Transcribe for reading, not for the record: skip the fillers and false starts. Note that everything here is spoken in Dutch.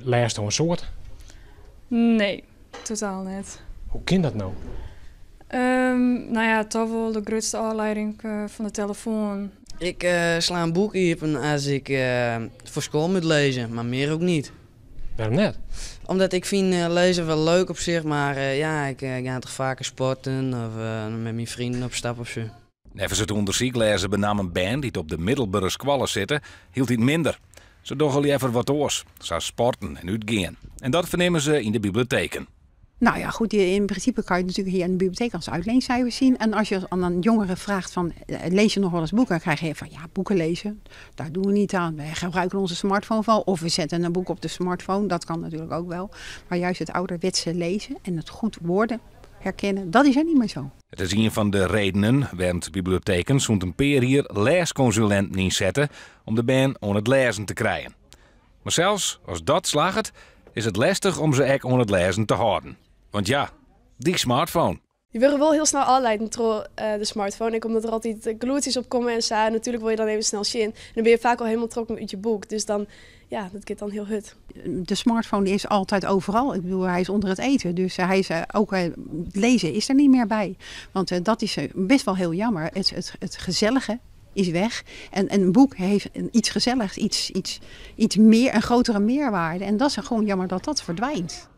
Leest je een soort? Nee, totaal niet. Hoe kan dat nou? Nou ja, toch wel de grootste aanleiding van de telefoon. Ik sla een boek open als ik voor school moet lezen, maar meer ook niet. Waarom net? Omdat ik vind lezen wel leuk op zich, maar ik ga toch vaker sporten of met mijn vrienden op stap of zo. Nevens het onderzoek lezen benam een band die op de middelbare squallen zitten, hield hij het minder. Ze doen liever wat oors, zoals sporten en uitgaan. En dat vernemen ze in de bibliotheken. Nou ja, goed, in principe kan je natuurlijk hier in de bibliotheek als uitleencijfers zien. En als je aan een jongere vraagt van, lees je nog wel eens boeken? Dan krijg je van, ja, boeken lezen, daar doen we niet aan. We gebruiken onze smartphone wel. Of we zetten een boek op de smartphone, dat kan natuurlijk ook wel. Maar juist het ouderwetse lezen en het goed woorden herkennen, dat is er niet meer zo. Het is een van de redenen waarom bibliotheken zo'n een peer hier leesconsulenten inzetten om de band aan het lezen te krijgen. Maar zelfs als dat slaagt, is het lastig om ze ook aan het lezen te houden. Want ja, die smartphone. Je wil wel heel snel aanleiden door de smartphone. En omdat er altijd gloedjes op komen en zo. Natuurlijk wil je dan even snel zien. En dan ben je vaak al helemaal trokken uit je boek. Dus dan, ja, dat gaat dan heel hut. De smartphone is altijd overal. Ik bedoel, hij is onder het eten. Dus hij is ook lezen is er niet meer bij. Want dat is best wel heel jammer. Het gezellige is weg. En een boek heeft iets gezelligs, iets meer, een grotere meerwaarde. En dat is gewoon jammer dat dat verdwijnt.